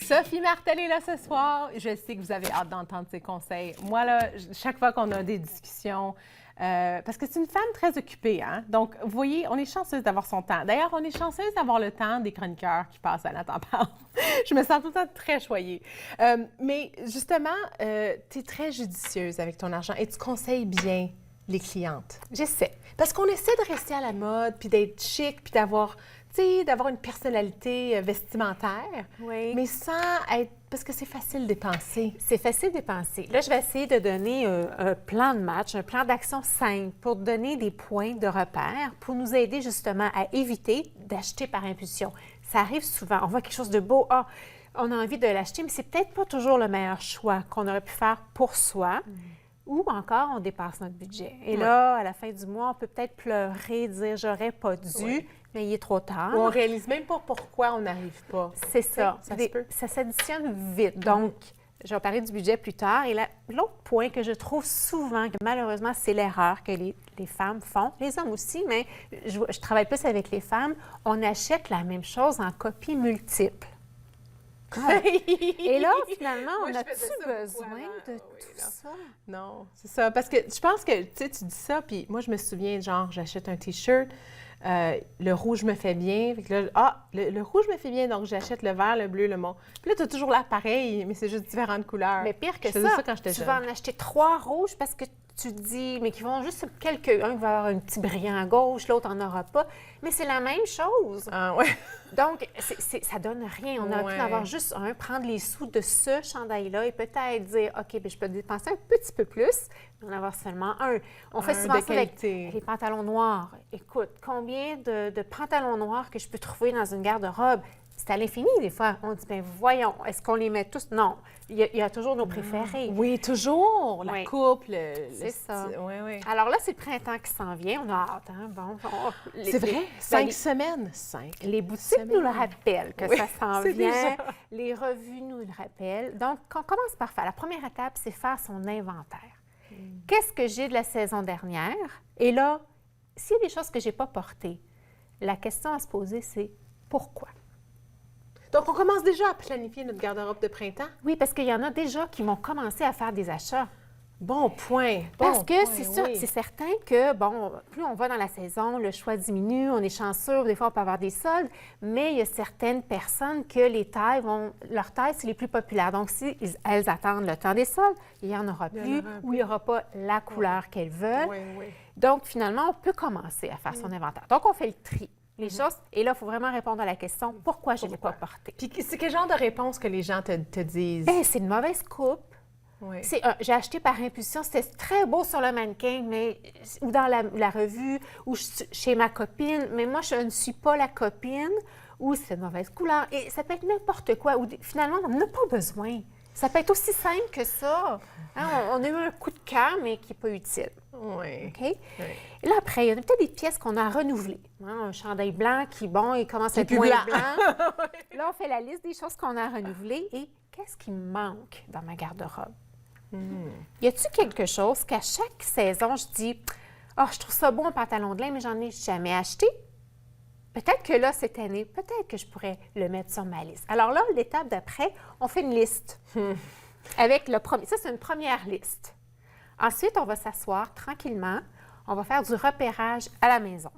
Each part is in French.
Sophie Martel est là ce soir. Je sais que vous avez hâte d'entendre ses conseils. Moi, là, chaque fois qu'on a des discussions, parce que c'est une femme très occupée, hein? Donc, vous voyez, on est chanceuse d'avoir son temps. D'ailleurs, on est chanceuse d'avoir le temps des chroniqueurs qui passent à Nathan Parle. Je me sens tout le temps très choyée. Mais justement, tu es très judicieuse avec ton argent et tu conseilles bien les clientes. J'essaie. Parce qu'on essaie de rester à la mode, puis d'être chic, puis d'avoir une personnalité vestimentaire, Oui. mais sans être... Parce que c'est facile de dépenser. C'est facile de dépenser. Là, je vais essayer de donner un plan de match, un plan d'action simple pour donner des points de repère pour nous aider justement à éviter d'acheter par impulsion. Ça arrive souvent. On voit quelque chose de beau. Ah, on a envie de l'acheter, mais c'est peut-être pas toujours le meilleur choix qu'on aurait pu faire pour soi. Ou encore, on dépasse notre budget. Et là, à la fin du mois, on peut peut-être pleurer, dire « j'aurais pas dû », mais il est trop tard. Ou on réalise même pas pourquoi on n'arrive pas. C'est ça. Ça se peut. Ça s'additionne vite. Donc, je vais parler du budget plus tard. Et l'autre point que je trouve souvent, que malheureusement, c'est l'erreur que les femmes font, les hommes aussi, mais je travaille plus avec les femmes, on achète la même chose en copie multiple. Et là, finalement, on a-tu besoin de tout ça? Non, c'est ça. Parce que je pense que, tu dis ça, puis moi, je me souviens, genre, j'achète un T-shirt, le rouge me fait bien. Fait que là, le rouge me fait bien, donc j'achète le vert, le bleu, le mauve. Puis là, tu as toujours l'air pareil, mais c'est juste différentes couleurs. Mais pire que je faisais ça quand j'étais tu jeune. vas en acheter 3 rouges parce que tu te dis, mais qui vont juste quelques-uns qui va avoir un petit brillant à gauche, l'autre n'en aura pas. Mais c'est la même chose. Ah, ouais. Donc, ça donne rien. On aurait pu en avoir juste un, prendre les sous de ce chandail-là et peut-être dire, OK, bien, je peux dépenser un petit peu plus, mais en avoir seulement un. On fait souvent ça avec les pantalons noirs. Écoute, combien de pantalons noirs que je peux trouver dans une garde-robe? C'est à l'infini, des fois. On dit, bien, voyons, est-ce qu'on les met tous? Non. Il y a toujours nos préférés. Oui, toujours. La coupe, c'est ça. Oui, oui. Alors là, c'est le printemps qui s'en vient. On a hâte, hein? Bon, c'est vrai? 5 semaines? 5. Les boutiques nous le rappellent que ça s'en vient. Déjà... Les revues nous le rappellent. Donc, on commence par faire. La première étape, c'est faire son inventaire. Qu'est-ce que j'ai de la saison dernière? Et là, s'il y a des choses que je n'ai pas portées, la question à se poser, c'est pourquoi? Donc, on commence déjà à planifier notre garde-robe de printemps? Oui, parce qu'il y en a déjà qui vont commencer à faire des achats. Bon point. Parce que c'est ça, c'est certain que, bon, plus on va dans la saison, le choix diminue, on est chanceux, des fois on peut avoir des soldes, mais il y a certaines personnes que leurs tailles, c'est les plus populaires. Donc, si elles attendent le temps des soldes, il n'y en aura plus ou il n'y aura pas la couleur qu'elles veulent. Donc, finalement, on peut commencer à faire son inventaire. Donc, on fait le tri. Les choses. Et là, il faut vraiment répondre à la question pourquoi je ne l'ai pas porté. Puis c'est quel genre de réponse que les gens te disent? Bien, c'est une mauvaise coupe. Oui. J'ai acheté par impulsion. C'était très beau sur le mannequin, mais ou dans la revue, ou chez ma copine. Mais moi, je ne suis pas la copine. Ou c'est une mauvaise couleur. Et ça peut être n'importe quoi. Ou finalement, on n'a pas besoin. Ça peut être aussi simple que ça. Hein, on a eu un coup de cœur, mais qui n'est pas utile. Oui. OK? Oui. Et là, après, il y a peut-être des pièces qu'on a renouvelées. Hein, un chandail blanc qui, bon, il commence à être moins blanc. Là, on fait la liste des choses qu'on a renouvelées et qu'est-ce qui me manque dans ma garde-robe? Y a-t-il quelque chose qu'à chaque saison, je dis « Ah, je trouve ça beau un pantalon de lin, mais j'en ai jamais acheté. » Peut-être que là, cette année, peut-être que je pourrais le mettre sur ma liste. Alors là, l'étape d'après, on fait une liste. Avec le premier. Ça, c'est une première liste. Ensuite, on va s'asseoir tranquillement. On va faire du repérage à la maison.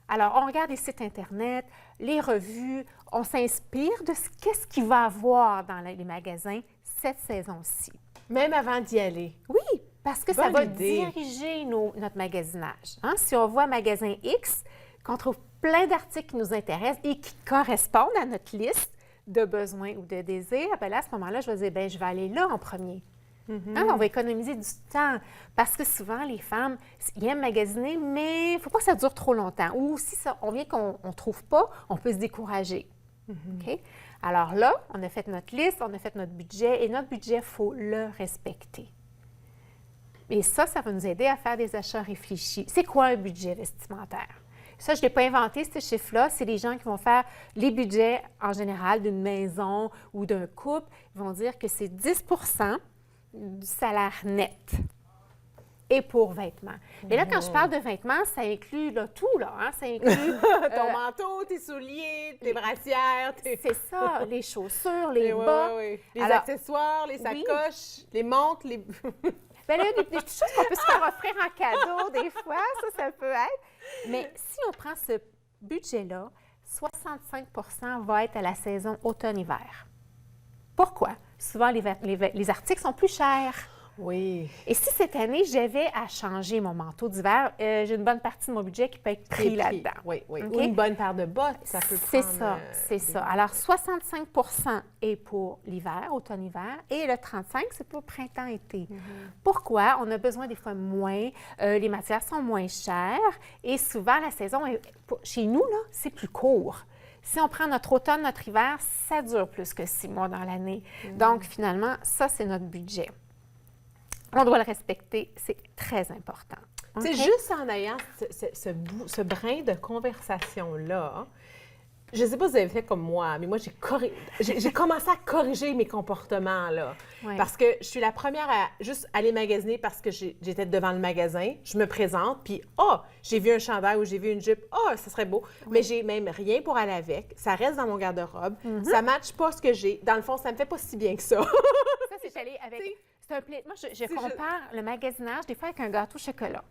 Alors, on regarde les sites Internet, les revues, on s'inspire de qu'est-ce qu'il va y avoir dans les magasins cette saison-ci. Même avant d'y aller. Oui, parce que ça va diriger notre magasinage. Hein? Si on voit un magasin X, qu'on trouve plein d'articles qui nous intéressent et qui correspondent à notre liste de besoins ou de désirs, bien là, à ce moment-là, je vais dire, bien, je vais aller là en premier. Hein, on va économiser du temps parce que souvent, les femmes, ils aiment magasiner, mais il ne faut pas que ça dure trop longtemps. Ou si on vient qu'on ne trouve pas, on peut se décourager. OK? Alors là, on a fait notre liste, on a fait notre budget, et notre budget, il faut le respecter. Et ça va nous aider à faire des achats réfléchis. C'est quoi un budget vestimentaire? Ça, je ne l'ai pas inventé, ce chiffre-là. C'est les gens qui vont faire les budgets, en général, d'une maison ou d'un couple. Ils vont dire que c'est 10 du salaire net. et pour vêtements. Mais là, quand je parle de vêtements, ça inclut là, tout, là. Hein? Ça inclut ton manteau, tes souliers, tes brassières. C'est ça, les chaussures, les bas. Les accessoires, les sacoches, les montres, les... Bien là, il y a des petites choses qu'on peut se faire offrir en cadeau des fois, ça peut être. Mais si on prend ce budget-là, 65 va être à la saison automne-hiver. Pourquoi? Souvent, les articles sont plus chers. Oui. Et si cette année, j'avais à changer mon manteau d'hiver, j'ai une bonne partie de mon budget qui peut être pris là-dedans. Oui, oui. Okay? Ou une bonne paire de bottes, ça peut prendre... C'est ça. Alors, 65 est pour l'hiver, automne-hiver, et le 35 c'est pour printemps-été. Pourquoi? On a besoin des fois moins, les matières sont moins chères, et souvent, la saison, chez nous, là, c'est plus court. Si on prend notre automne, notre hiver, ça dure plus que 6 mois dans l'année. Donc, finalement, ça, c'est notre budget. On doit le respecter, c'est très important. C'est juste en ayant ce brin de conversation-là, je ne sais pas si vous avez fait comme moi, mais moi, j'ai commencé à corriger mes comportements, là. Ouais. Parce que je suis la première à juste aller magasiner parce que j'étais devant le magasin, je me présente, puis j'ai vu un chandail ou j'ai vu une jupe, ça serait beau, mais j'ai même rien pour aller avec, ça reste dans mon garde-robe, ça ne matche pas ce que j'ai. Dans le fond, ça ne me fait pas si bien que ça. Ça, c'est allé avec... C'est un plaisir. Moi, je compare le magasinage des fois avec un gâteau au chocolat.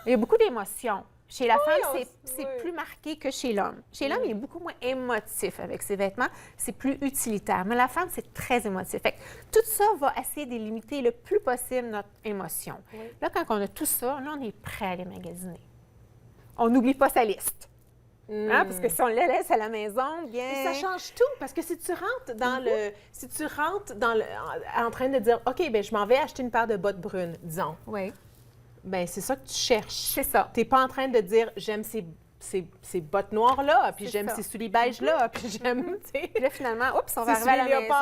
Il y a beaucoup d'émotions. Chez la femme, c'est plus marqué que chez l'homme. Chez l'homme, il est beaucoup moins émotif avec ses vêtements. C'est plus utilitaire. Mais la femme, c'est très émotif. Fait que tout ça va essayer de limiter le plus possible notre émotion. Oui. Là, quand on a tout ça, là, on est prêt à aller magasiner. On n'oublie pas sa liste. Hein? Parce que si on la laisse à la maison, bien... Et ça change tout, parce que si tu rentres en train de dire, OK, bien, je m'en vais acheter une paire de bottes brunes, disons. Oui. Bien, c'est ça que tu cherches. C'est ça. Tu n'es pas en train de dire, j'aime ces bottes noires-là, puis j'aime ces souliers beiges-là, puis j'aime, tu sais... Puis là, finalement, oups, on va arriver à la maison.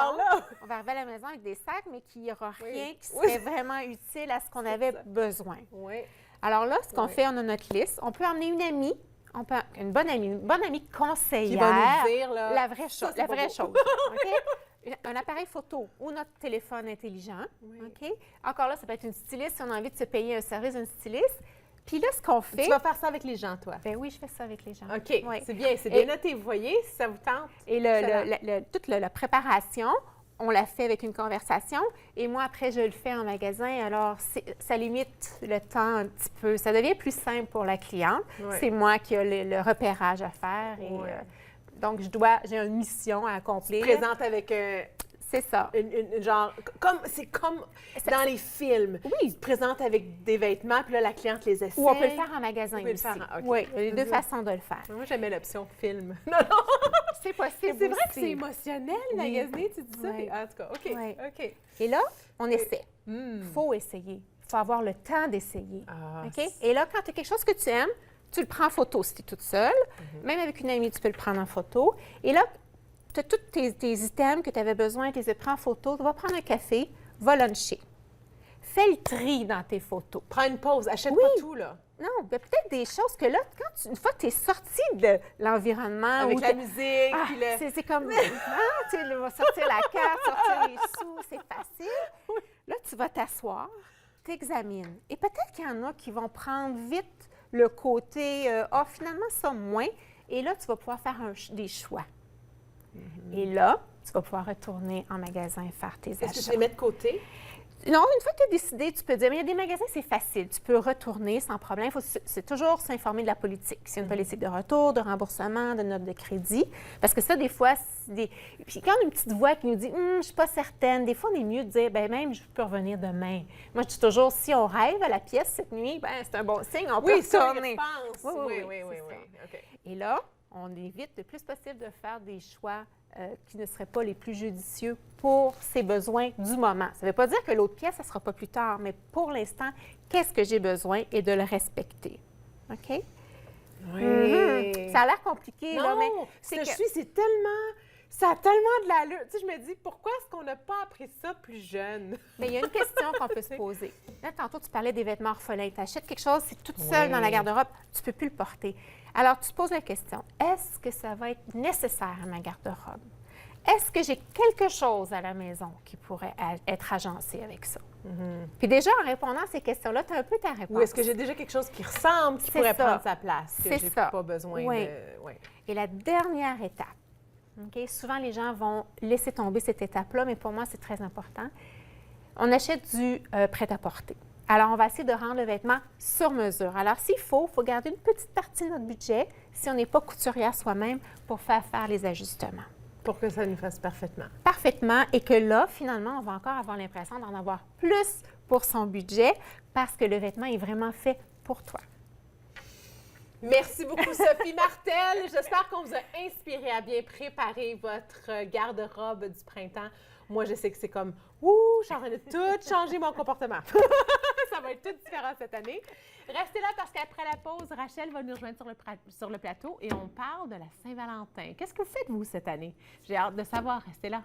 On va arriver à la maison avec des sacs, mais qu'il n'y aura rien qui serait vraiment utile à ce qu'on avait besoin. Oui. Alors là, ce qu'on fait, on a notre liste. On peut emmener une amie. Une bonne amie conseillère. Qui va nous dire, là, la vraie chose. Okay? Un appareil photo ou notre téléphone intelligent. Oui. OK? Encore là, ça peut être une styliste si on a envie de se payer un service d'une styliste. Puis là, ce qu'on fait... Tu vas faire ça avec les gens, toi? Bien oui, je fais ça avec les gens. OK, oui. C'est bien noté, vous voyez, si ça vous tente. Et toute la préparation, on la fait avec une conversation. Et moi, après, je le fais en magasin. Alors, ça limite le temps un petit peu. Ça devient plus simple pour la cliente. Oui. C'est moi qui ai le repérage à faire. Et, donc, j'ai une mission à accomplir. Tu te présentes avec... c'est ça. C'est comme dans les films. Oui. Tu te présentes avec des vêtements, puis là, la cliente les essaie. Ou on peut le faire en magasin aussi. Oui, il y a les deux façons de le faire. Moi, j'aimais l'option film. Non. C'est possible. C'est vrai que c'est émotionnel, magasiner, tu dis ça? Oui. En tout cas, OK. Oui. OK. Et là, on essaie. Il faut essayer. Il faut avoir le temps d'essayer. OK? Et là, quand tu as quelque chose que tu aimes, tu le prends en photo si tu es toute seule. Même avec une amie, tu peux le prendre en photo. Et là, tu as tous tes items que tu avais besoin, tu les prends en photo. Tu vas prendre un café, va luncher. Fais le tri dans tes photos. Prends une pause, achète pas tout, là. Non, ben peut-être des choses que là, une fois que tu es sorti de l'environnement... Avec la musique, puis c'est comme, tu vas sortir la carte, sortir les sous, c'est facile. Oui. Là, tu vas t'asseoir, t'examines. Et peut-être qu'il y en a qui vont prendre vite le côté, finalement, ça, moins. Et là, tu vas pouvoir faire des choix. Et là, tu vas pouvoir retourner en magasin et faire tes achats. Est-ce que tu les mets de côté? Non, une fois que tu as décidé, tu peux dire, mais il y a des magasins, c'est facile. Tu peux retourner sans problème. C'est toujours s'informer de la politique. C'est une politique de retour, de remboursement, de note de crédit. Parce que ça, des fois, Puis quand on a une petite voix qui nous dit, je ne suis pas certaine, des fois, on est mieux de dire, bien, même, je peux revenir demain. Moi, je dis toujours, si on rêve à la pièce cette nuit, bien, c'est un bon signe, on peut retourner. Oui. Okay. Et là, on évite le plus possible de faire des choix qui ne seraient pas les plus judicieux pour ses besoins du moment. Ça ne veut pas dire que l'autre pièce, ça ne sera pas plus tard, mais pour l'instant, qu'est-ce que j'ai besoin et de le respecter. OK? Oui. Ça a l'air compliqué, non, là, mais c'est tellement... Ça a tellement de l'allure. Tu sais, je me dis, pourquoi est-ce qu'on n'a pas appris ça plus jeune? Bien, il y a une question qu'on peut se poser. Là, tantôt, tu parlais des vêtements orphelins. Tu achètes quelque chose, c'est toute seule dans la garde-robe, tu ne peux plus le porter. Alors, tu te poses la question, est-ce que ça va être nécessaire à ma garde-robe? est-ce que j'ai quelque chose à la maison qui pourrait être agencé avec ça? Puis déjà, en répondant à ces questions-là, tu as un peu ta réponse. Ou est-ce que j'ai déjà quelque chose qui ressemble, qui pourrait prendre sa place, que j'ai pas besoin de... Oui. Et la dernière étape, OK? Souvent, les gens vont laisser tomber cette étape-là, mais pour moi, c'est très important. On achète du prêt-à-porter. Alors, on va essayer de rendre le vêtement sur mesure. Alors, s'il faut garder une petite partie de notre budget, si on n'est pas couturière soi-même, pour faire les ajustements. Pour que ça nous fasse parfaitement. Parfaitement. Et que là, finalement, on va encore avoir l'impression d'en avoir plus pour son budget parce que le vêtement est vraiment fait pour toi. Merci beaucoup, Sophie Martel. J'espère qu'on vous a inspiré à bien préparer votre garde-robe du printemps. Moi, je sais que c'est comme, je suis en train de tout changer mon comportement. Ça va être tout différent cette année. Restez là parce qu'après la pause, Rachel va nous rejoindre sur le plateau et on parle de la Saint-Valentin. Qu'est-ce que vous faites, vous, cette année? J'ai hâte de savoir. Restez là.